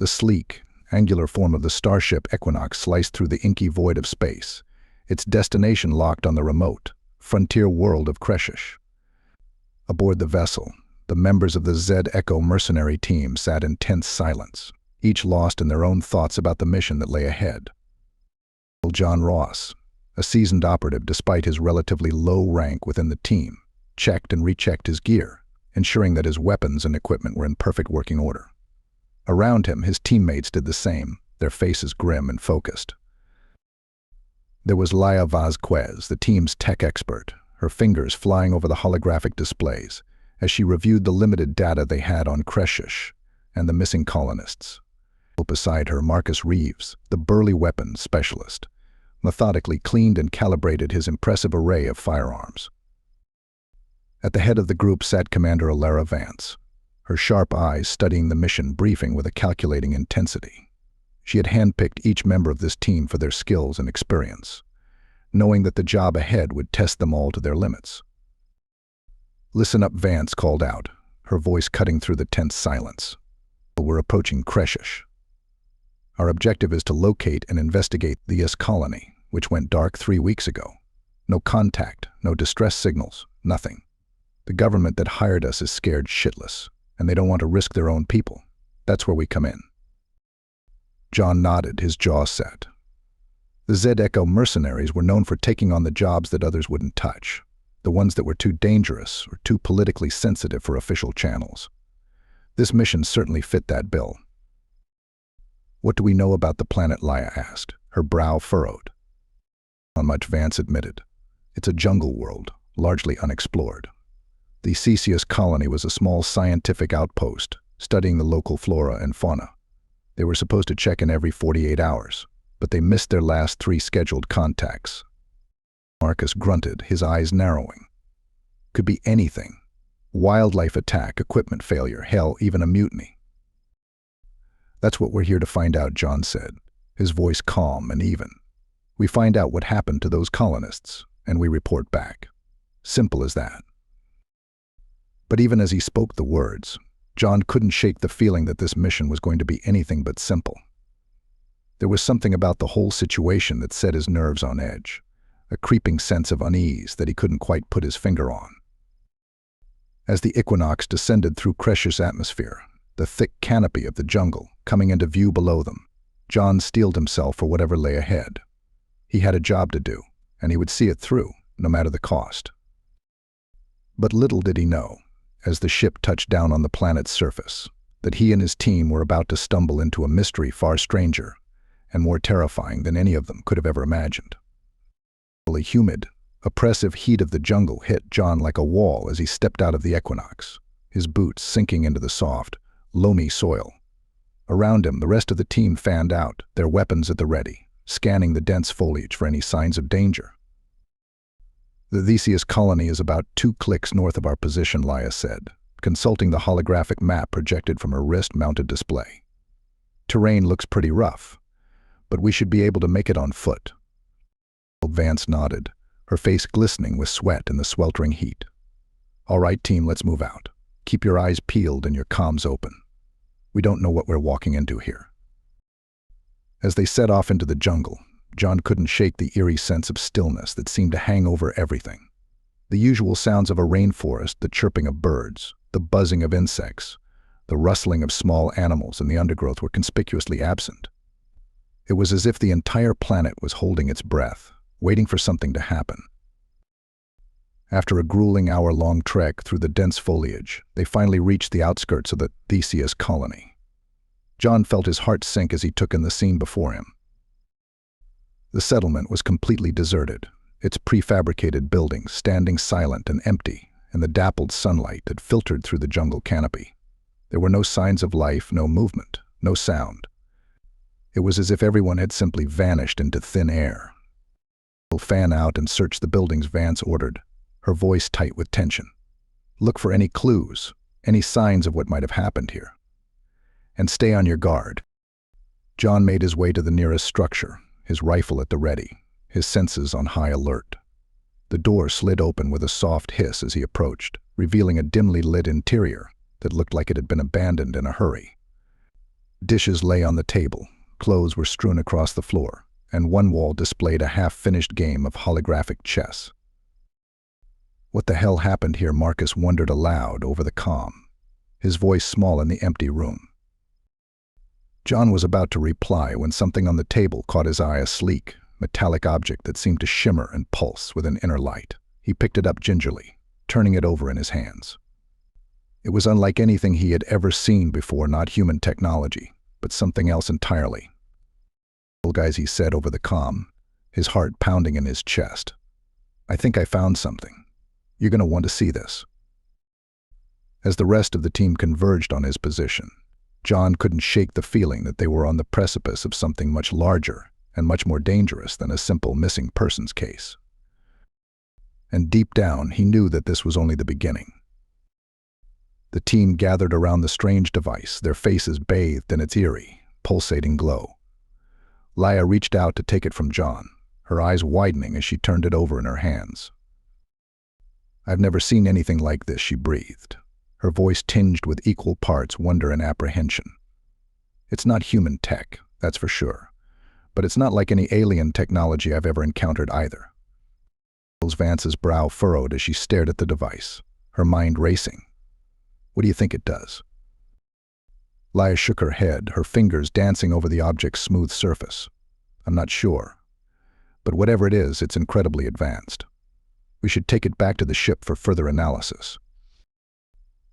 The sleek, angular form of the starship Equinox sliced through the inky void of space, its destination locked on the remote, frontier world of Kreshesh. Aboard the vessel, the members of the Z Echo mercenary team sat in tense silence, each lost in their own thoughts about the mission that lay ahead. John Ross, a seasoned operative despite his relatively low rank within the team, checked and rechecked his gear, ensuring that his weapons and equipment were in perfect working order. Around him, his teammates did the same, their faces grim and focused. There was Laia Vazquez, the team's tech expert, her fingers flying over the holographic displays as she reviewed the limited data they had on Kreshesh and the missing colonists. Beside her, Marcus Reeves, the burly weapons specialist, methodically cleaned and calibrated his impressive array of firearms. At the head of the group sat Commander Alara Vance, her sharp eyes studying the mission briefing with a calculating intensity. She had handpicked each member of this team for their skills and experience, knowing that the job ahead would test them all to their limits. "Listen up," Vance called out, her voice cutting through the tense silence. "We're approaching Kreshesh. Our objective is to locate and investigate the S colony, which went dark 3 weeks ago. No contact, no distress signals, nothing. The government that hired us is scared shitless, and they don't want to risk their own people. That's where we come in." John nodded, his jaw set. The Z Echo mercenaries were known for taking on the jobs that others wouldn't touch, the ones that were too dangerous or too politically sensitive for official channels. This mission certainly fit that bill. "What do we know about the planet?" Laia asked, her brow furrowed. "Not much," Vance admitted. "It's a jungle world, largely unexplored. The Theseus colony was a small scientific outpost, studying the local flora and fauna. They were supposed to check in every 48 hours, but they missed their last 3 scheduled contacts." Marcus grunted, his eyes narrowing. "Could be anything. Wildlife attack, equipment failure, hell, even a mutiny." "That's what we're here to find out," John said, his voice calm and even. "We find out what happened to those colonists, and we report back. Simple as that." But even as he spoke the words, John couldn't shake the feeling that this mission was going to be anything but simple. There was something about the whole situation that set his nerves on edge, a creeping sense of unease that he couldn't quite put his finger on. As the Equinox descended through Kresh's atmosphere, the thick canopy of the jungle coming into view below them, John steeled himself for whatever lay ahead. He had a job to do, and he would see it through, no matter the cost. But little did he know, as the ship touched down on the planet's surface, that he and his team were about to stumble into a mystery far stranger and more terrifying than any of them could have ever imagined. The humid, oppressive heat of the jungle hit John like a wall as he stepped out of the Equinox, his boots sinking into the soft, loamy soil. Around him, the rest of the team fanned out, their weapons at the ready, scanning the dense foliage for any signs of danger. "The Theseus colony is about 2 clicks north of our position," Laia said, consulting the holographic map projected from her wrist-mounted display. "Terrain looks pretty rough, but we should be able to make it on foot." Vance nodded, her face glistening with sweat in the sweltering heat. "All right, team, let's move out. Keep your eyes peeled and your comms open. We don't know what we're walking into here." As they set off into the jungle, John couldn't shake the eerie sense of stillness that seemed to hang over everything. The usual sounds of a rainforest, the chirping of birds, the buzzing of insects, the rustling of small animals in the undergrowth were conspicuously absent. It was as if the entire planet was holding its breath, waiting for something to happen. After a grueling hour-long trek through the dense foliage, they finally reached the outskirts of the Theseus colony. John felt his heart sink as he took in the scene before him. The settlement was completely deserted, its prefabricated buildings standing silent and empty in the dappled sunlight that filtered through the jungle canopy. There were no signs of life, no movement, no sound. It was as if everyone had simply vanished into thin air. "Fan out and search the buildings," Vance ordered, her voice tight with tension. "Look for any clues, any signs of what might have happened here. And stay on your guard." John made his way to the nearest structure, his rifle at the ready, his senses on high alert. The door slid open with a soft hiss as he approached, revealing a dimly lit interior that looked like it had been abandoned in a hurry. Dishes lay on the table, clothes were strewn across the floor, and one wall displayed a half-finished game of holographic chess. What the hell happened here? Marcus wondered aloud over the comm, his voice small in the empty room. John was about to reply when something on the table caught his eye, a sleek, metallic object that seemed to shimmer and pulse with an inner light. He picked it up gingerly, turning it over in his hands. It was unlike anything he had ever seen before, not human technology, but something else entirely. "Guys," he said over the comm, his heart pounding in his chest. "I think I found something. You're going to want to see this." As the rest of the team converged on his position, John couldn't shake the feeling that they were on the precipice of something much larger and much more dangerous than a simple missing persons case. And deep down, he knew that this was only the beginning. The team gathered around the strange device, their faces bathed in its eerie, pulsating glow. Laia reached out to take it from John, her eyes widening as she turned it over in her hands. "I've never seen anything like this," she breathed, her voice tinged with equal parts wonder and apprehension. "It's not human tech, that's for sure, but it's not like any alien technology I've ever encountered either." Vance's brow furrowed as she stared at the device, her mind racing. "What do you think it does?" Laia shook her head, her fingers dancing over the object's smooth surface. "I'm not sure. But whatever it is, it's incredibly advanced. We should take it back to the ship for further analysis."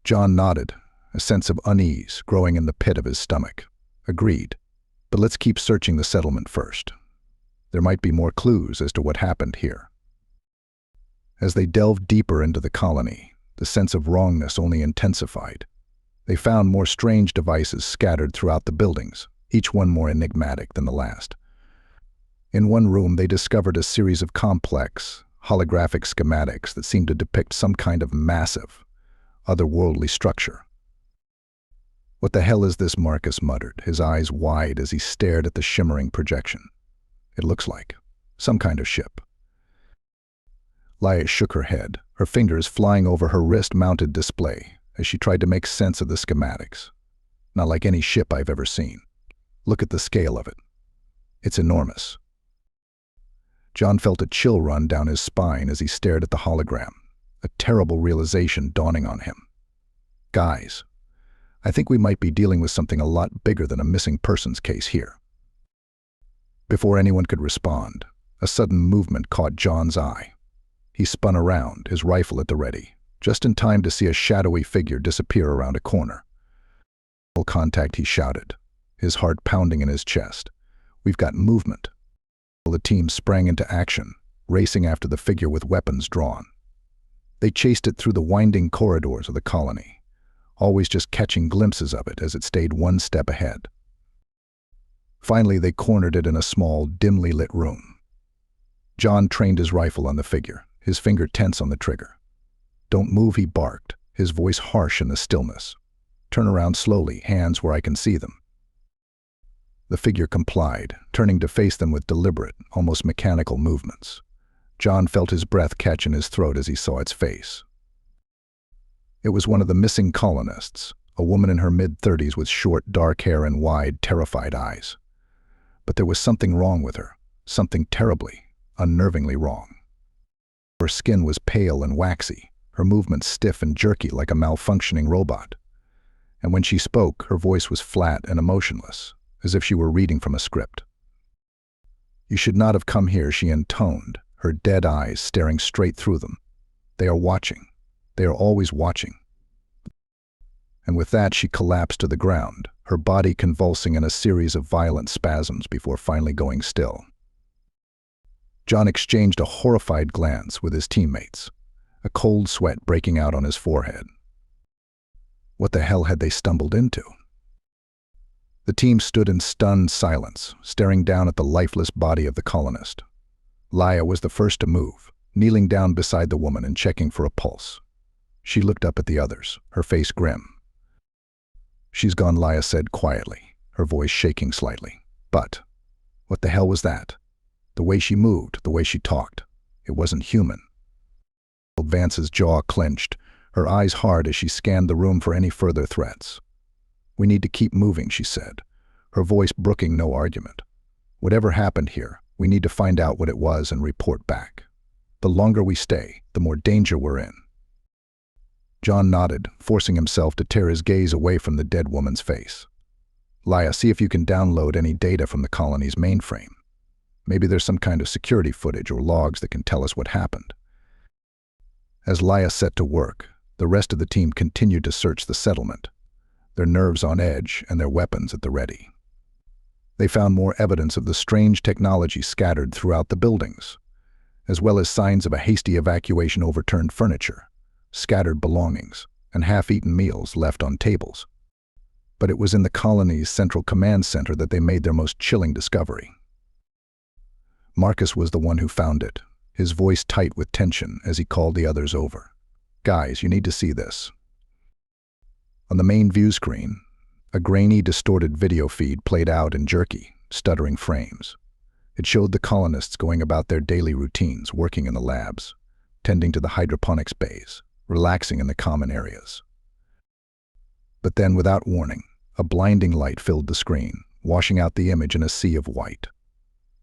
John nodded, a sense of unease growing in the pit of his stomach. "Agreed. But let's keep searching the settlement first. There might be more clues as to what happened here." As they delved deeper into the colony, the sense of wrongness only intensified. They found more strange devices scattered throughout the buildings, each one more enigmatic than the last. In one room, they discovered a series of complex, holographic schematics that seemed to depict some kind of massive, otherworldly structure. "What the hell is this?" Marcus muttered, his eyes wide as he stared at the shimmering projection. "It looks like some kind of ship." Laia shook her head, her fingers flying over her wrist-mounted display as she tried to make sense of the schematics. "Not like any ship I've ever seen. Look at the scale of it. It's enormous." John felt a chill run down his spine as he stared at the hologram, a terrible realization dawning on him. "Guys, I think we might be dealing with something a lot bigger than a missing persons case here." Before anyone could respond, a sudden movement caught John's eye. He spun around, his rifle at the ready, just in time to see a shadowy figure disappear around a corner. "Full contact," he shouted, his heart pounding in his chest. "We've got movement." The team sprang into action, racing after the figure with weapons drawn. They chased it through the winding corridors of the colony, always just catching glimpses of it as it stayed one step ahead. Finally, they cornered it in a small, dimly lit room. John trained his rifle on the figure, his finger tense on the trigger. "Don't move," he barked, his voice harsh in the stillness. "Turn around slowly, hands where I can see them." The figure complied, turning to face them with deliberate, almost mechanical movements. John felt his breath catch in his throat as he saw its face. It was one of the missing colonists, a woman in her mid-30s with short, dark hair and wide, terrified eyes. But there was something wrong with her, something terribly, unnervingly wrong. Her skin was pale and waxy, her movements stiff and jerky like a malfunctioning robot. And when she spoke, her voice was flat and emotionless, as if she were reading from a script. "You should not have come here," she intoned, her dead eyes staring straight through them. "They are watching. They are always watching." And with that, she collapsed to the ground, her body convulsing in a series of violent spasms before finally going still. John exchanged a horrified glance with his teammates, a cold sweat breaking out on his forehead. What the hell had they stumbled into? The team stood in stunned silence, staring down at the lifeless body of the colonist. Laia was the first to move, kneeling down beside the woman and checking for a pulse. She looked up at the others, her face grim. "She's gone," Laia said quietly, her voice shaking slightly. "But what the hell was that? The way she moved, the way she talked. It wasn't human." Vance's jaw clenched, her eyes hard as she scanned the room for any further threats. "We need to keep moving," she said, her voice brooking no argument. "Whatever happened here, we need to find out what it was and report back. The longer we stay, the more danger we're in." John nodded, forcing himself to tear his gaze away from the dead woman's face. "Laya, see if you can download any data from the colony's mainframe. Maybe there's some kind of security footage or logs that can tell us what happened." As Laya set to work, the rest of the team continued to search the settlement, their nerves on edge and their weapons at the ready. They found more evidence of the strange technology scattered throughout the buildings, as well as signs of a hasty evacuation, overturned furniture, scattered belongings, and half-eaten meals left on tables. But it was in the colony's central command center that they made their most chilling discovery. Marcus was the one who found it, his voice tight with tension as he called the others over. "Guys, you need to see this." On the main view screen, a grainy, distorted video feed played out in jerky, stuttering frames. It showed the colonists going about their daily routines, working in the labs, tending to the hydroponics bays, relaxing in the common areas. But then, without warning, a blinding light filled the screen, washing out the image in a sea of white.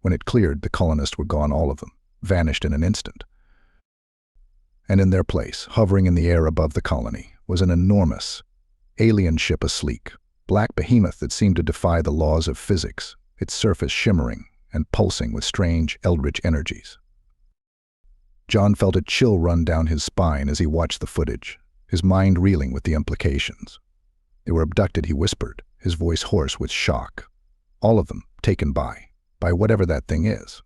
When it cleared, the colonists were gone, all of them, vanished in an instant. And in their place, hovering in the air above the colony, was an enormous alien ship, a sleek, black behemoth that seemed to defy the laws of physics, its surface shimmering and pulsing with strange, eldritch energies. John felt a chill run down his spine as he watched the footage, his mind reeling with the implications. "They were abducted," he whispered, his voice hoarse with shock. "All of them taken by whatever that thing is."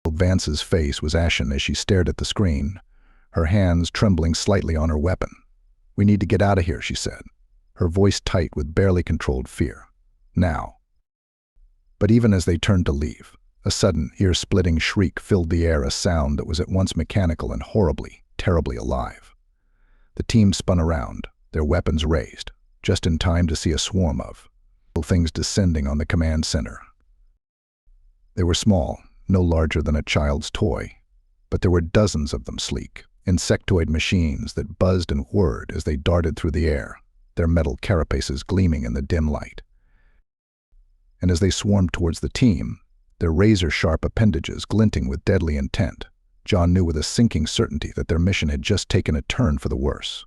Vance's face was ashen as she stared at the screen, her hands trembling slightly on her weapon. "We need to get out of here," she said, her voice tight with barely controlled fear. "Now." But even as they turned to leave, a sudden, ear-splitting shriek filled the air, a sound that was at once mechanical and horribly, terribly alive. The team spun around, their weapons raised, just in time to see a swarm of things descending on the command center. They were small, no larger than a child's toy, but there were dozens of them, sleek, insectoid machines that buzzed and whirred as they darted through the air, their metal carapaces gleaming in the dim light. And as they swarmed towards the team, their razor-sharp appendages glinting with deadly intent, John knew with a sinking certainty that their mission had just taken a turn for the worse.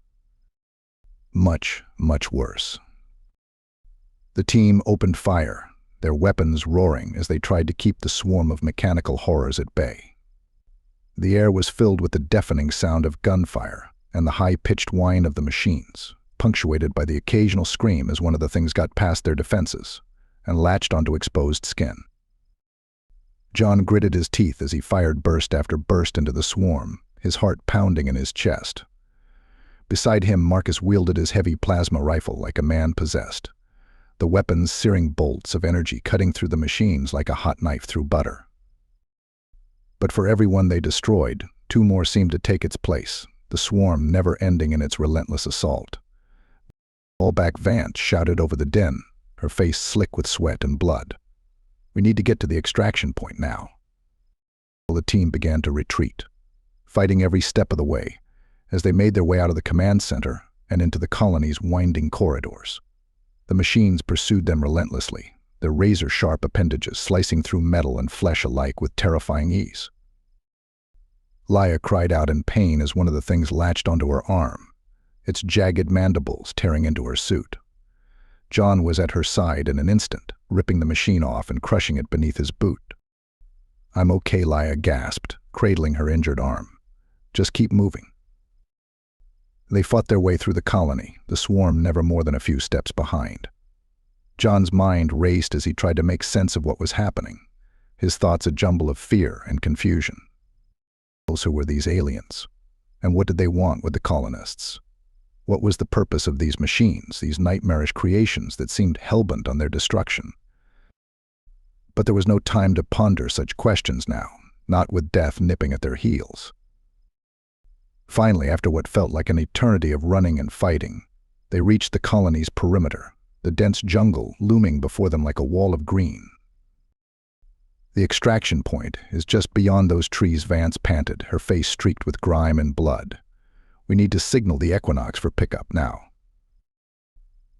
Much, much worse. The team opened fire, their weapons roaring as they tried to keep the swarm of mechanical horrors at bay. The air was filled with the deafening sound of gunfire and the high-pitched whine of the machines, punctuated by the occasional scream as one of the things got past their defenses and latched onto exposed skin. John gritted his teeth as he fired burst after burst into the swarm, his heart pounding in his chest. Beside him, Marcus wielded his heavy plasma rifle like a man possessed, the weapon's searing bolts of energy cutting through the machines like a hot knife through butter. But for every one they destroyed, two more seemed to take its place, the swarm never ending in its relentless assault. Fallback Vance shouted over the din, her face slick with sweat and blood. "We need to get to the extraction point now." The team began to retreat, fighting every step of the way, as they made their way out of the command center and into the colony's winding corridors. The machines pursued them relentlessly, their razor-sharp appendages slicing through metal and flesh alike with terrifying ease. Laya cried out in pain as one of the things latched onto her arm, its jagged mandibles tearing into her suit. John was at her side in an instant, ripping the machine off and crushing it beneath his boot. "I'm okay," Laya gasped, cradling her injured arm. "Just keep moving." They fought their way through the colony, the swarm never more than a few steps behind. John's mind raced as he tried to make sense of what was happening, his thoughts a jumble of fear and confusion. Who were these aliens? And what did they want with the colonists? What was the purpose of these machines, these nightmarish creations that seemed hellbent on their destruction? But there was no time to ponder such questions now, not with death nipping at their heels. Finally, after what felt like an eternity of running and fighting, they reached the colony's perimeter, the dense jungle looming before them like a wall of green. "The extraction point is just beyond those trees," Vance panted, her face streaked with grime and blood. "We need to signal the Equinox for pickup now."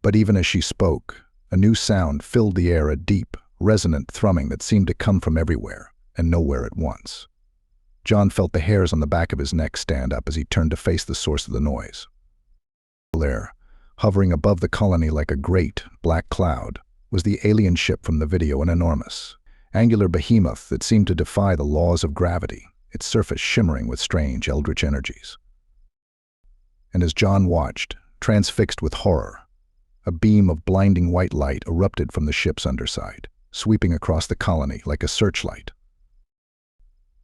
But even as she spoke, A new sound filled the air, a deep, resonant thrumming that seemed to come from everywhere and nowhere at once. John felt the hairs on the back of his neck stand up as he turned to face the source of the noise. There, hovering above the colony like a great, black cloud, was the alien ship from the video, an enormous, angular behemoth that seemed to defy the laws of gravity, its surface shimmering with strange, eldritch energies. And as John watched, transfixed with horror, a beam of blinding white light erupted from the ship's underside, sweeping across the colony like a searchlight.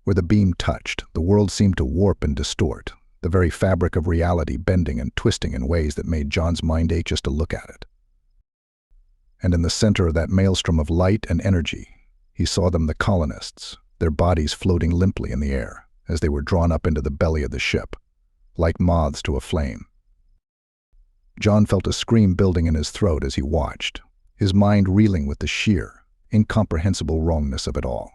Where the beam touched, the world seemed to warp and distort, the very fabric of reality bending and twisting in ways that made John's mind ache just to look at it. And in the center of that maelstrom of light and energy, he saw them, the colonists, their bodies floating limply in the air as they were drawn up into the belly of the ship, like moths to a flame. John felt a scream building in his throat as he watched, his mind reeling with the sheer, incomprehensible wrongness of it all.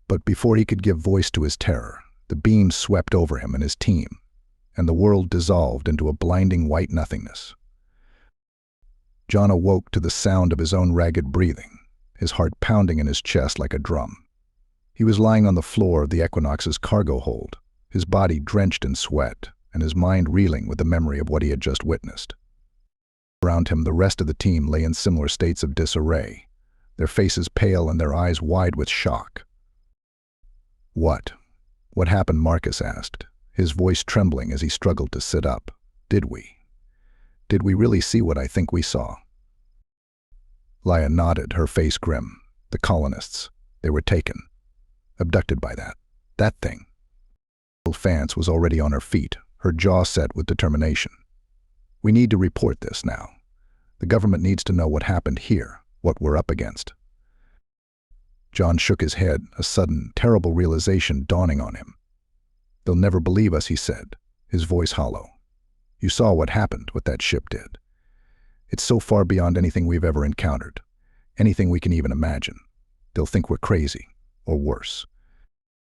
But before he could give voice to his terror, the beam swept over him and his team, and the world dissolved into a blinding white nothingness. John awoke to the sound of his own ragged breathing, his heart pounding in his chest like a drum. He was lying on the floor of the Equinox's cargo hold, his body drenched in sweat, and his mind reeling with the memory of what he had just witnessed. Around him, the rest of the team lay in similar states of disarray, their faces pale and their eyes wide with shock. What happened?" Marcus asked, his voice trembling as he struggled to sit up. Did we really see what I think we saw?" Laya nodded, her face grim. "The colonists, they were taken. Abducted by that thing." Fance was already on her feet, her jaw set with determination. "We need to report this now. The government needs to know what happened here, what we're up against." John shook his head, a sudden, terrible realization dawning on him. "They'll never believe us," he said, his voice hollow. "You saw what happened, what that ship did. It's so far beyond anything we've ever encountered, anything we can even imagine. They'll think we're crazy, or worse."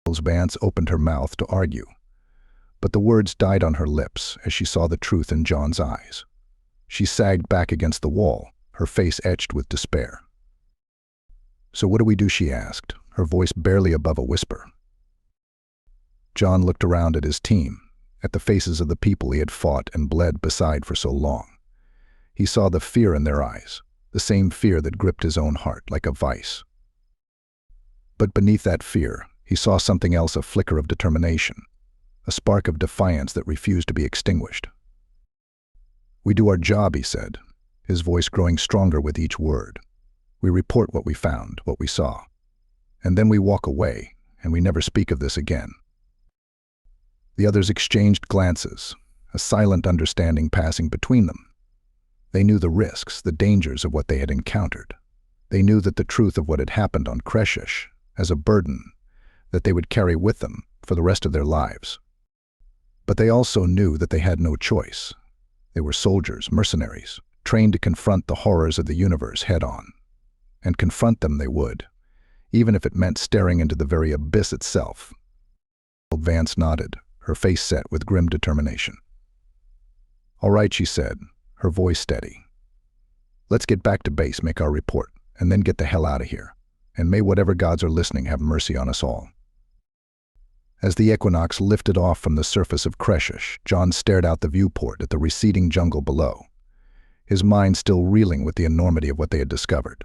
Vance opened her mouth to argue, but the words died on her lips as she saw the truth in John's eyes. She sagged back against the wall, her face etched with despair. "So what do we do?" she asked, her voice barely above a whisper. John looked around at his team, at the faces of the people he had fought and bled beside for so long. He saw the fear in their eyes, the same fear that gripped his own heart like a vice. But beneath that fear, he saw something else, a flicker of determination, a spark of defiance that refused to be extinguished. "We do our job," he said, his voice growing stronger with each word. "We report what we found, what we saw. And then we walk away, and we never speak of this again." The others exchanged glances, a silent understanding passing between them. They knew the risks, the dangers of what they had encountered. They knew that the truth of what had happened on Kreshesh, as a burden that they would carry with them for the rest of their lives. But they also knew that they had no choice. They were soldiers, mercenaries, trained to confront the horrors of the universe head-on. And confront them they would, even if it meant staring into the very abyss itself. Vance nodded, her face set with grim determination. "All right," she said, her voice steady. "Let's get back to base, make our report, and then get the hell out of here. And may whatever gods are listening have mercy on us all." As the Equinox lifted off from the surface of Kreshesh, John stared out the viewport at the receding jungle below, his mind still reeling with the enormity of what they had discovered.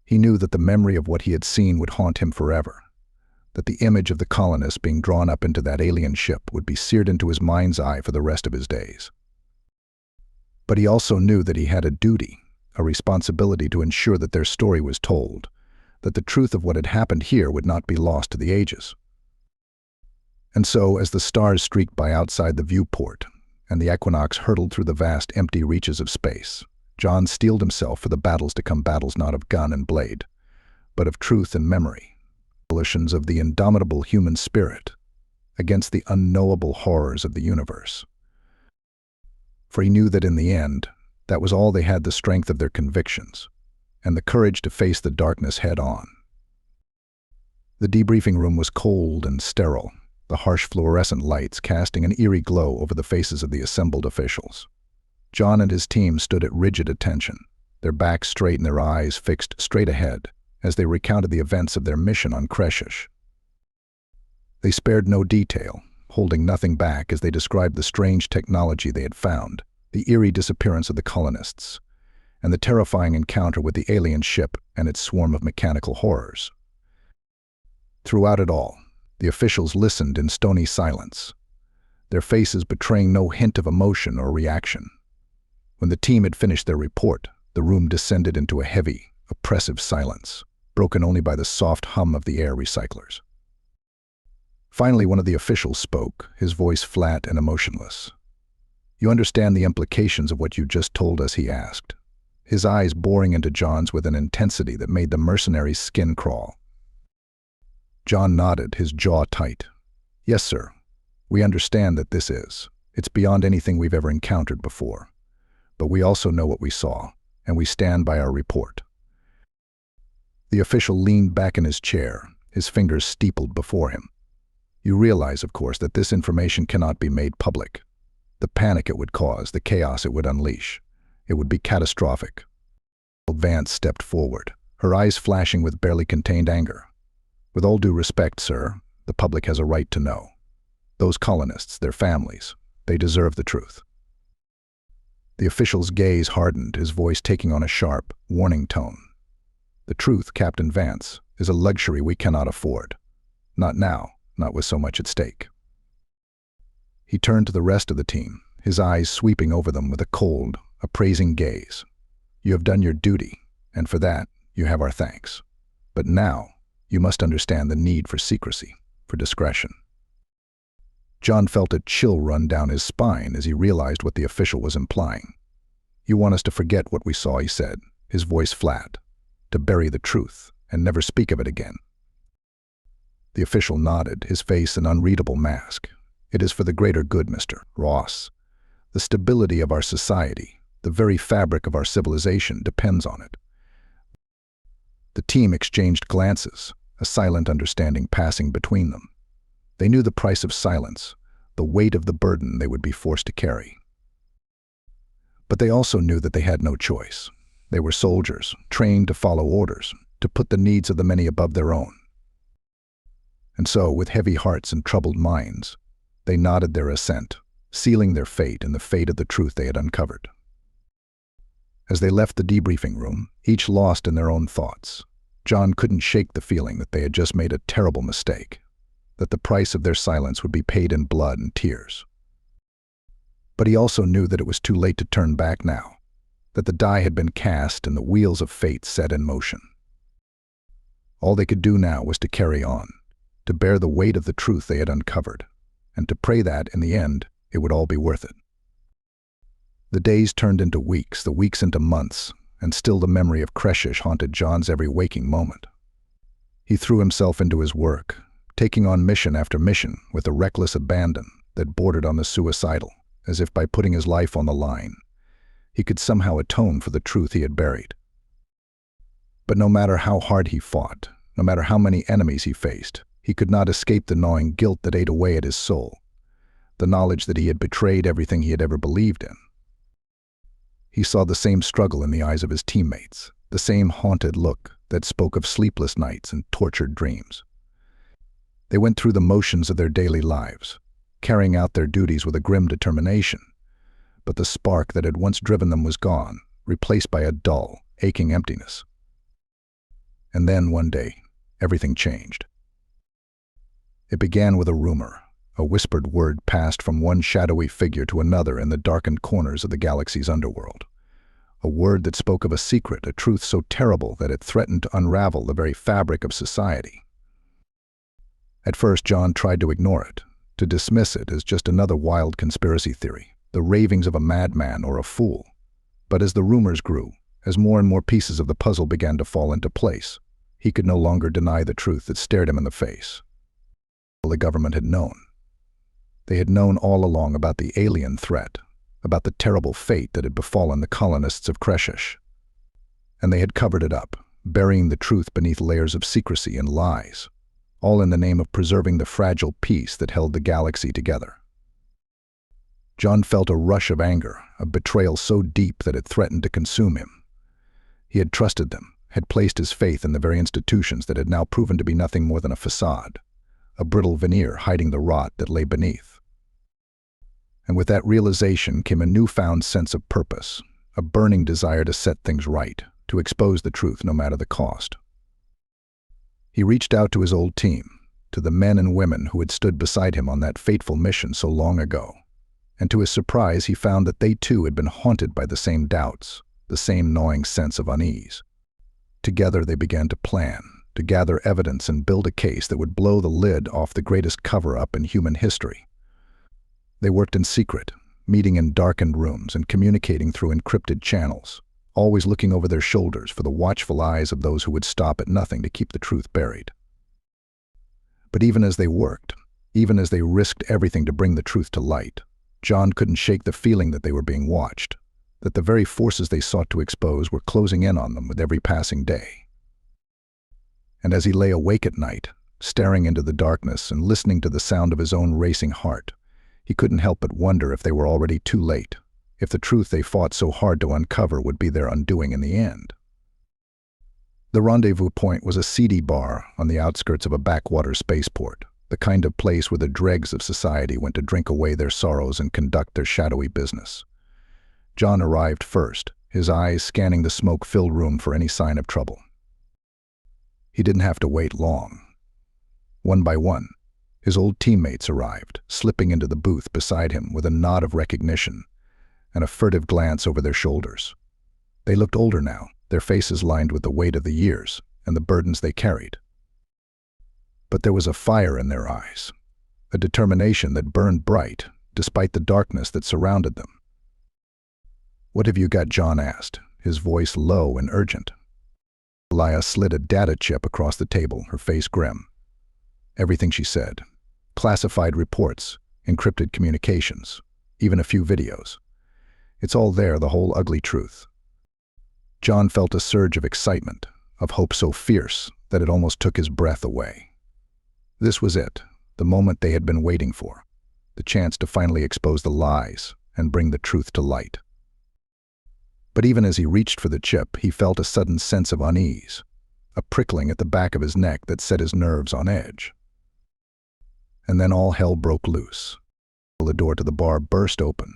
He knew that the memory of what he had seen would haunt him forever, that the image of the colonists being drawn up into that alien ship would be seared into his mind's eye for the rest of his days. But he also knew that he had a duty, a responsibility to ensure that their story was told, that the truth of what had happened here would not be lost to the ages. And so, as the stars streaked by outside the viewport, and the Equinox hurtled through the vast empty reaches of space, John steeled himself for the battles to come, battles not of gun and blade, but of truth and memory, ablutions of the indomitable human spirit against the unknowable horrors of the universe. For he knew that in the end, that was all they had: the strength of their convictions, and the courage to face the darkness head-on. The debriefing room was cold and sterile, the harsh fluorescent lights casting an eerie glow over the faces of the assembled officials. John and his team stood at rigid attention, their backs straight and their eyes fixed straight ahead as they recounted the events of their mission on Kreshesh. They spared no detail, holding nothing back as they described the strange technology they had found, the eerie disappearance of the colonists, and the terrifying encounter with the alien ship and its swarm of mechanical horrors. Throughout it all, the officials listened in stony silence, their faces betraying no hint of emotion or reaction. When the team had finished their report, the room descended into a heavy, oppressive silence, broken only by the soft hum of the air recyclers. Finally, one of the officials spoke, his voice flat and emotionless. "You understand the implications of what you just told us?" he asked, his eyes boring into John's with an intensity that made the mercenary's skin crawl. John nodded, his jaw tight. "Yes, sir. We understand that it's beyond anything we've ever encountered before. But we also know what we saw, and we stand by our report." The official leaned back in his chair, his fingers steepled before him. "You realize, of course, that this information cannot be made public. The panic it would cause, the chaos it would unleash, it would be catastrophic." Vance stepped forward, her eyes flashing with barely contained anger. "With all due respect, sir, the public has a right to know. Those colonists, their families, they deserve the truth." The official's gaze hardened, his voice taking on a sharp, warning tone. "The truth, Captain Vance, is a luxury we cannot afford. Not now, not with so much at stake." He turned to the rest of the team, his eyes sweeping over them with a cold, appraising gaze. "You have done your duty, and for that, you have our thanks. But now, you must understand the need for secrecy, for discretion." John felt a chill run down his spine as he realized what the official was implying. "You want us to forget what we saw," he said, his voice flat, "to bury the truth and never speak of it again." The official nodded, his face an unreadable mask. "It is for the greater good, Mr. Ross. The stability of our society, the very fabric of our civilization, depends on it." The team exchanged glances, a silent understanding passing between them. They knew the price of silence, the weight of the burden they would be forced to carry. But they also knew that they had no choice. They were soldiers, trained to follow orders, to put the needs of the many above their own. And so, with heavy hearts and troubled minds, they nodded their assent, sealing their fate in the fate of the truth they had uncovered. As they left the debriefing room, each lost in their own thoughts, John couldn't shake the feeling that they had just made a terrible mistake, that the price of their silence would be paid in blood and tears. But he also knew that it was too late to turn back now, that the die had been cast and the wheels of fate set in motion. All they could do now was to carry on, to bear the weight of the truth they had uncovered, and to pray that, in the end, it would all be worth it. The days turned into weeks, the weeks into months, and still the memory of Kreshesh haunted John's every waking moment. He threw himself into his work, taking on mission after mission with a reckless abandon that bordered on the suicidal, as if by putting his life on the line, he could somehow atone for the truth he had buried. But no matter how hard he fought, no matter how many enemies he faced, he could not escape the gnawing guilt that ate away at his soul, the knowledge that he had betrayed everything he had ever believed in. He saw the same struggle in the eyes of his teammates, the same haunted look that spoke of sleepless nights and tortured dreams. They went through the motions of their daily lives, carrying out their duties with a grim determination, but the spark that had once driven them was gone, replaced by a dull, aching emptiness. And then, one day, everything changed. It began with a rumor, a whispered word passed from one shadowy figure to another in the darkened corners of the galaxy's underworld. A word that spoke of a secret, a truth so terrible that it threatened to unravel the very fabric of society. At first, John tried to ignore it, to dismiss it as just another wild conspiracy theory, the ravings of a madman or a fool. But as the rumors grew, as more and more pieces of the puzzle began to fall into place, he could no longer deny the truth that stared him in the face. The government had known. They had known all along about the alien threat, about the terrible fate that had befallen the colonists of Kreshesh. And they had covered it up, burying the truth beneath layers of secrecy and lies, all in the name of preserving the fragile peace that held the galaxy together. John felt a rush of anger, a betrayal so deep that it threatened to consume him. He had trusted them, had placed his faith in the very institutions that had now proven to be nothing more than a facade, a brittle veneer hiding the rot that lay beneath. And with that realization came a newfound sense of purpose, a burning desire to set things right, to expose the truth no matter the cost. He reached out to his old team, to the men and women who had stood beside him on that fateful mission so long ago. And to his surprise, he found that they too had been haunted by the same doubts, the same gnawing sense of unease. Together they began to plan, to gather evidence and build a case that would blow the lid off the greatest cover-up in human history. They worked in secret, meeting in darkened rooms and communicating through encrypted channels, always looking over their shoulders for the watchful eyes of those who would stop at nothing to keep the truth buried. But even as they worked, even as they risked everything to bring the truth to light, John couldn't shake the feeling that they were being watched, that the very forces they sought to expose were closing in on them with every passing day. And as he lay awake at night, staring into the darkness and listening to the sound of his own racing heart, he couldn't help but wonder if they were already too late, if the truth they fought so hard to uncover would be their undoing in the end. The rendezvous point was a seedy bar on the outskirts of a backwater spaceport, the kind of place where the dregs of society went to drink away their sorrows and conduct their shadowy business. John arrived first, his eyes scanning the smoke-filled room for any sign of trouble. He didn't have to wait long. One by one, his old teammates arrived, slipping into the booth beside him with a nod of recognition and a furtive glance over their shoulders. They looked older now, their faces lined with the weight of the years and the burdens they carried. But there was a fire in their eyes, a determination that burned bright despite the darkness that surrounded them. "What have you got?" John asked, his voice low and urgent. Elia slid a data chip across the table, her face grim. Everything, she said. Classified reports, encrypted communications, even a few videos. It's all there, the whole ugly truth. John felt a surge of excitement, of hope so fierce that it almost took his breath away. This was it, the moment they had been waiting for, the chance to finally expose the lies and bring the truth to light. But even as he reached for the chip, he felt a sudden sense of unease, a prickling at the back of his neck that set his nerves on edge. And then all hell broke loose. The door to the bar burst open,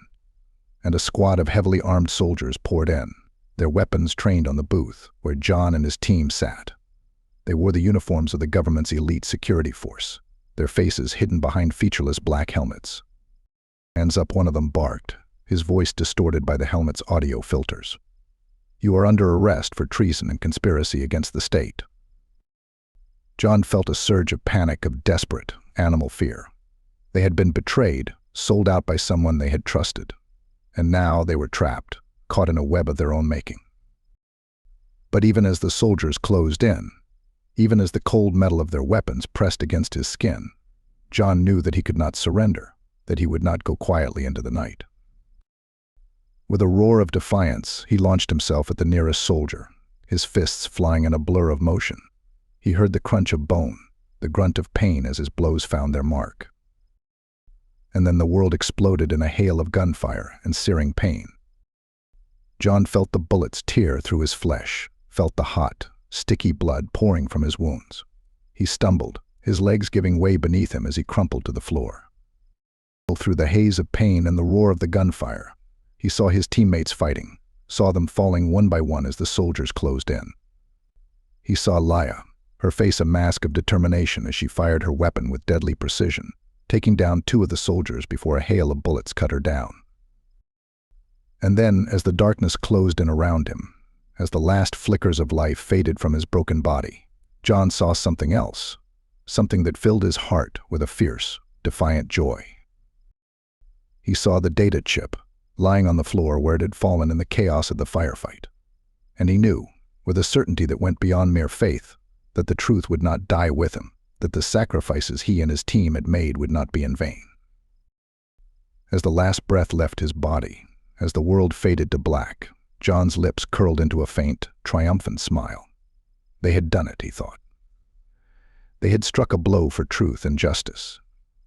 and a squad of heavily armed soldiers poured in, their weapons trained on the booth where John and his team sat. They wore the uniforms of the government's elite security force, their faces hidden behind featureless black helmets. Hands up, one of them barked, his voice distorted by the helmet's audio filters. "You are under arrest for treason and conspiracy against the state." John felt a surge of panic, of desperate, animal fear. They had been betrayed, sold out by someone they had trusted. And now they were trapped, caught in a web of their own making. But even as the soldiers closed in, even as the cold metal of their weapons pressed against his skin, John knew that he could not surrender, that he would not go quietly into the night. With a roar of defiance, he launched himself at the nearest soldier, his fists flying in a blur of motion. He heard the crunch of bone, the grunt of pain as his blows found their mark. And then the world exploded in a hail of gunfire and searing pain. John felt the bullets tear through his flesh, felt the hot, sticky blood pouring from his wounds. He stumbled, his legs giving way beneath him as he crumpled to the floor. Through the haze of pain and the roar of the gunfire, he saw his teammates fighting, saw them falling one by one as the soldiers closed in. He saw Laya, her face a mask of determination as she fired her weapon with deadly precision, taking down 2 of the soldiers before a hail of bullets cut her down. And then, as the darkness closed in around him, as the last flickers of life faded from his broken body, John saw something else, something that filled his heart with a fierce, defiant joy. He saw the data chip, lying on the floor where it had fallen in the chaos of the firefight. And he knew, with a certainty that went beyond mere faith, that the truth would not die with him, that the sacrifices he and his team had made would not be in vain. As the last breath left his body, as the world faded to black, John's lips curled into a faint, triumphant smile. They had done it, he thought. They had struck a blow for truth and justice,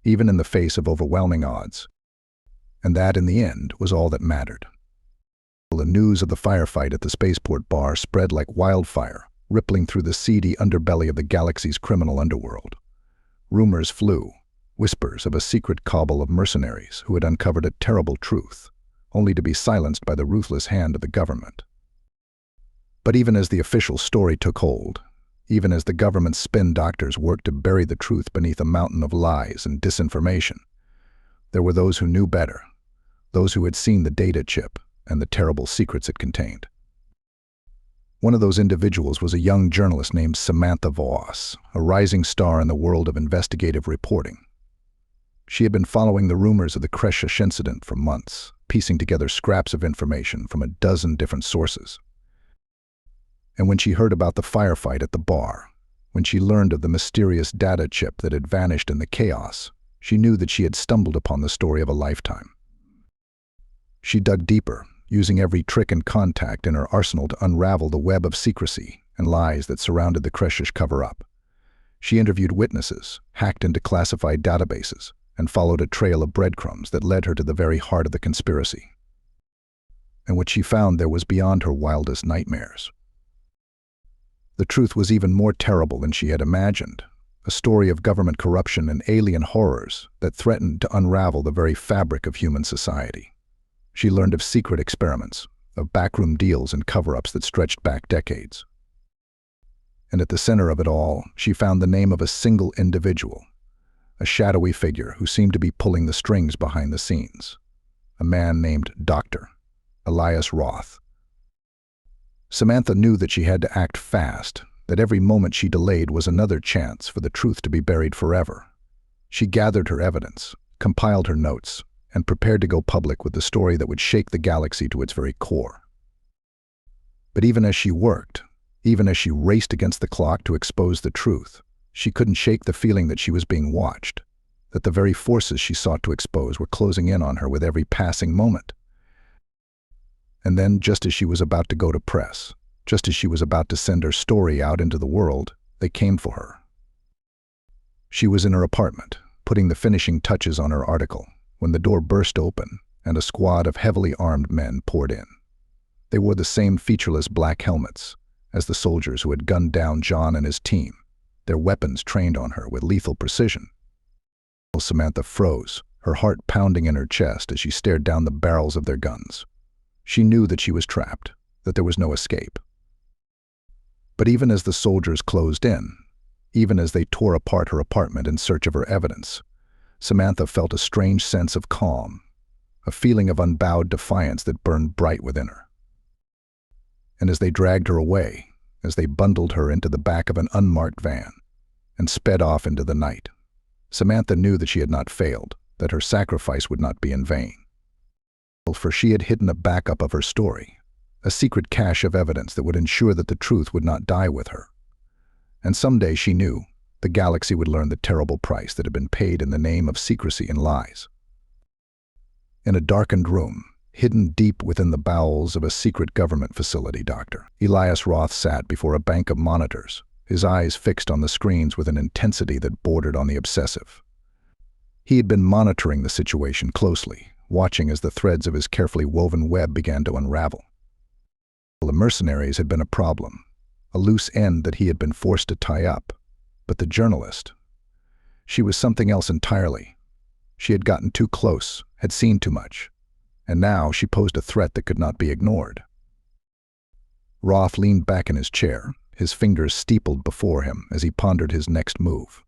even in the face of overwhelming odds. And that, in the end, was all that mattered. The news of the firefight at the spaceport bar spread like wildfire, rippling through the seedy underbelly of the galaxy's criminal underworld. Rumors flew, whispers of a secret cabal of mercenaries who had uncovered a terrible truth, only to be silenced by the ruthless hand of the government. But even as the official story took hold, even as the government's spin doctors worked to bury the truth beneath a mountain of lies and disinformation, there were those who knew better, those who had seen the data chip and the terrible secrets it contained. One of those individuals was a young journalist named Samantha Voss, a rising star in the world of investigative reporting. She had been following the rumors of the Kreshesh incident for months, piecing together scraps of information from a dozen different sources. And when she heard about the firefight at the bar, when she learned of the mysterious data chip that had vanished in the chaos, she knew that she had stumbled upon the story of a lifetime. She dug deeper, using every trick and contact in her arsenal to unravel the web of secrecy and lies that surrounded the Kreshesh cover-up. She interviewed witnesses, hacked into classified databases, and followed a trail of breadcrumbs that led her to the very heart of the conspiracy. And what she found there was beyond her wildest nightmares. The truth was even more terrible than she had imagined, a story of government corruption and alien horrors that threatened to unravel the very fabric of human society. She learned of secret experiments, of backroom deals and cover-ups that stretched back decades. And at the center of it all, she found the name of a single individual, a shadowy figure who seemed to be pulling the strings behind the scenes, a man named Dr. Elias Roth. Samantha knew that she had to act fast, that every moment she delayed was another chance for the truth to be buried forever. She gathered her evidence, compiled her notes, and prepared to go public with the story that would shake the galaxy to its very core. But even as she worked, even as she raced against the clock to expose the truth, she couldn't shake the feeling that she was being watched, that the very forces she sought to expose were closing in on her with every passing moment. And then, just as she was about to go to press, just as she was about to send her story out into the world, they came for her. She was in her apartment, putting the finishing touches on her article, when the door burst open and a squad of heavily armed men poured in. They wore the same featureless black helmets as the soldiers who had gunned down John and his team, their weapons trained on her with lethal precision. Samantha froze, her heart pounding in her chest as she stared down the barrels of their guns. She knew that she was trapped, that there was no escape. But even as the soldiers closed in, even as they tore apart her apartment in search of her evidence, Samantha felt a strange sense of calm, a feeling of unbowed defiance that burned bright within her. And as they dragged her away, as they bundled her into the back of an unmarked van and sped off into the night, Samantha knew that she had not failed, that her sacrifice would not be in vain. For she had hidden a backup of her story, a secret cache of evidence that would ensure that the truth would not die with her. And someday, she knew, the galaxy would learn the terrible price that had been paid in the name of secrecy and lies. In a darkened room, hidden deep within the bowels of a secret government facility, Dr. Elias Roth sat before a bank of monitors, his eyes fixed on the screens with an intensity that bordered on the obsessive. He had been monitoring the situation closely, watching as the threads of his carefully woven web began to unravel. The mercenaries had been a problem, a loose end that he had been forced to tie up. But the journalist, she was something else entirely. She had gotten too close, had seen too much, and now she posed a threat that could not be ignored. Roth leaned back in his chair, his fingers steepled before him as he pondered his next move.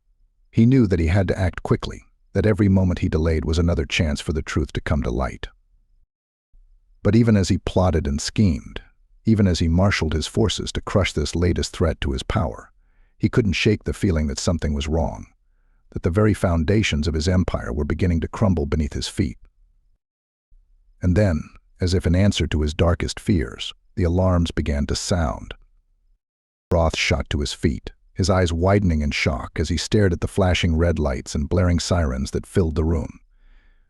He knew that he had to act quickly, that every moment he delayed was another chance for the truth to come to light. But even as he plotted and schemed, even as he marshaled his forces to crush this latest threat to his power, he couldn't shake the feeling that something was wrong, that the very foundations of his empire were beginning to crumble beneath his feet. And then, as if in answer to his darkest fears, the alarms began to sound. Roth shot to his feet, his eyes widening in shock as he stared at the flashing red lights and blaring sirens that filled the room.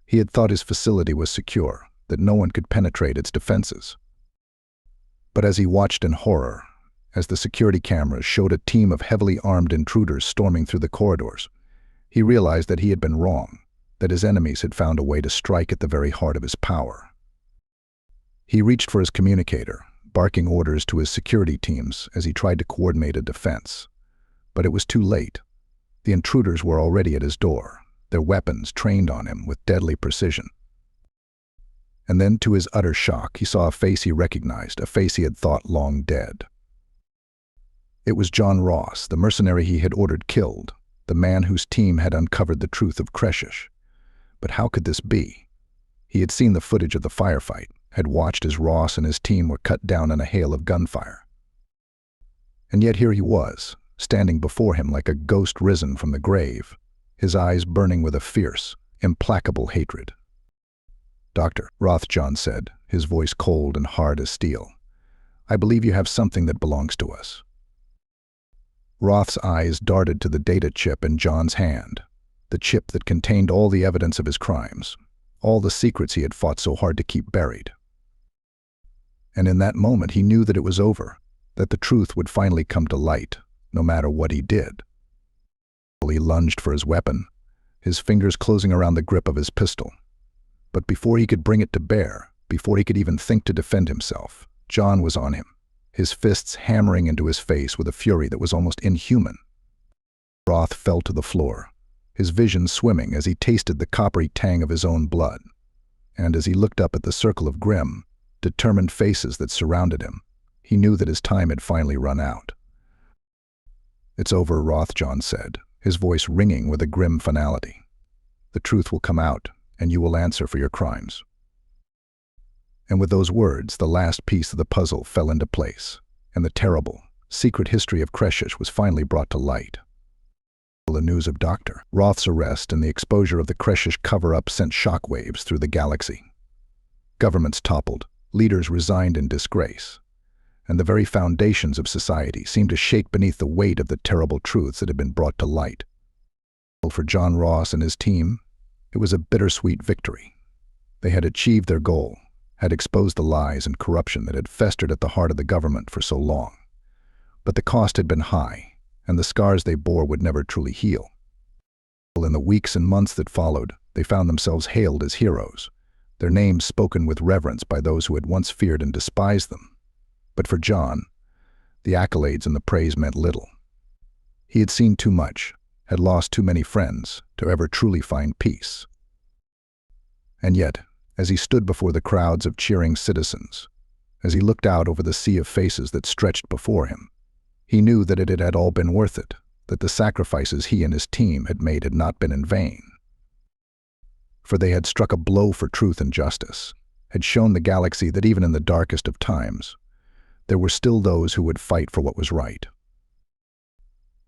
He had thought his facility was secure, that no one could penetrate its defenses. But as he watched in horror, as the security cameras showed a team of heavily armed intruders storming through the corridors, he realized that he had been wrong, that his enemies had found a way to strike at the very heart of his power. He reached for his communicator, barking orders to his security teams as he tried to coordinate a defense. But it was too late. The intruders were already at his door, their weapons trained on him with deadly precision. And then, to his utter shock, he saw a face he recognized, a face he had thought long dead. It was John Ross, the mercenary he had ordered killed, the man whose team had uncovered the truth of Kreshesh. But how could this be? He had seen the footage of the firefight, had watched as Ross and his team were cut down in a hail of gunfire. And yet here he was, standing before him like a ghost risen from the grave, his eyes burning with a fierce, implacable hatred. "Doctor," Rothjohn said, his voice cold and hard as steel, "I believe you have something that belongs to us." Roth's eyes darted to the data chip in John's hand, the chip that contained all the evidence of his crimes, all the secrets he had fought so hard to keep buried. And in that moment he knew that it was over, that the truth would finally come to light, no matter what he did. He lunged for his weapon, his fingers closing around the grip of his pistol. But before he could bring it to bear, before he could even think to defend himself, John was on him, his fists hammering into his face with a fury that was almost inhuman. Roth fell to the floor, his vision swimming as he tasted the coppery tang of his own blood. And as he looked up at the circle of grim, determined faces that surrounded him, he knew that his time had finally run out. "It's over," Rothjohn said, his voice ringing with a grim finality. "The truth will come out, and you will answer for your crimes." And with those words, the last piece of the puzzle fell into place, and the terrible, secret history of Kreshesh was finally brought to light. The news of Dr. Roth's arrest and the exposure of the Kreshesh cover-up sent shockwaves through the galaxy. Governments toppled, leaders resigned in disgrace, and the very foundations of society seemed to shake beneath the weight of the terrible truths that had been brought to light. For John Ross and his team, it was a bittersweet victory. They had achieved their goal, had exposed the lies and corruption that had festered at the heart of the government for so long. But the cost had been high, and the scars they bore would never truly heal. In the weeks and months that followed, they found themselves hailed as heroes, their names spoken with reverence by those who had once feared and despised them. But for John, the accolades and the praise meant little. He had seen too much, had lost too many friends, to ever truly find peace. And yet, as he stood before the crowds of cheering citizens, as he looked out over the sea of faces that stretched before him, he knew that it had all been worth it, that the sacrifices he and his team had made had not been in vain. For they had struck a blow for truth and justice, had shown the galaxy that even in the darkest of times, there were still those who would fight for what was right.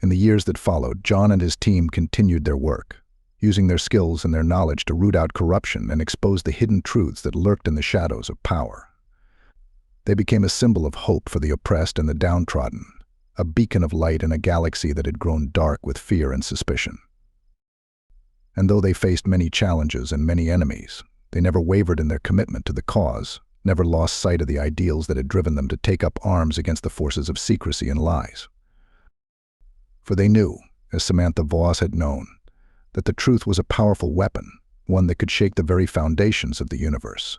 In the years that followed, John and his team continued their work, using their skills and their knowledge to root out corruption and expose the hidden truths that lurked in the shadows of power. They became a symbol of hope for the oppressed and the downtrodden, a beacon of light in a galaxy that had grown dark with fear and suspicion. And though they faced many challenges and many enemies, they never wavered in their commitment to the cause, never lost sight of the ideals that had driven them to take up arms against the forces of secrecy and lies. For they knew, as Samantha Voss had known, that the truth was a powerful weapon, one that could shake the very foundations of the universe,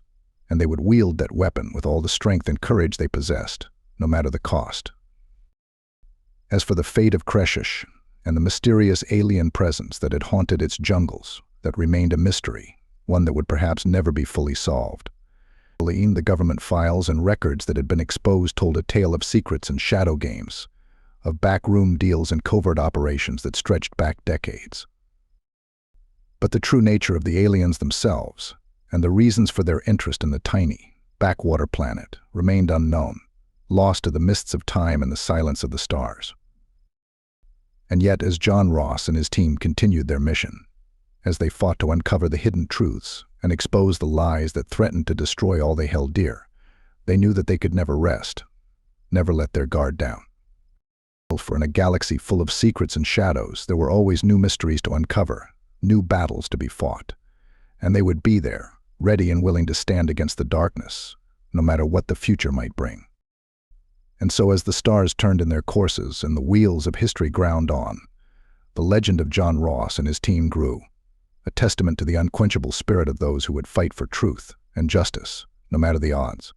and they would wield that weapon with all the strength and courage they possessed, no matter the cost. As for the fate of Kreshesh and the mysterious alien presence that had haunted its jungles, that remained a mystery, one that would perhaps never be fully solved. The government files and records that had been exposed told a tale of secrets and shadow games, of backroom deals and covert operations that stretched back decades. But the true nature of the aliens themselves, and the reasons for their interest in the tiny, backwater planet, remained unknown, lost to the mists of time and the silence of the stars. And yet, as John Ross and his team continued their mission, as they fought to uncover the hidden truths and expose the lies that threatened to destroy all they held dear, they knew that they could never rest, never let their guard down. For in a galaxy full of secrets and shadows, there were always new mysteries to uncover, new battles to be fought, and they would be there, ready and willing to stand against the darkness, no matter what the future might bring. And so as the stars turned in their courses and the wheels of history ground on, the legend of John Ross and his team grew, a testament to the unquenchable spirit of those who would fight for truth and justice, no matter the odds.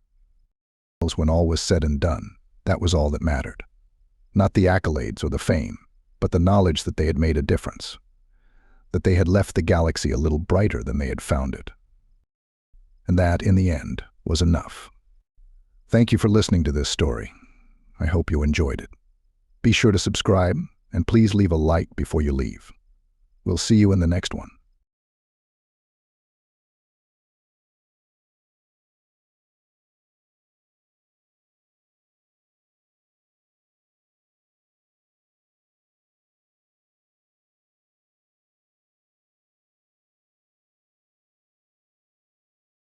When all was said and done, that was all that mattered. Not the accolades or the fame, but the knowledge that they had made a difference, that they had left the galaxy a little brighter than they had found it. And that, in the end, was enough. Thank you for listening to this story. I hope you enjoyed it. Be sure to subscribe, and please leave a like before you leave. We'll see you in the next one.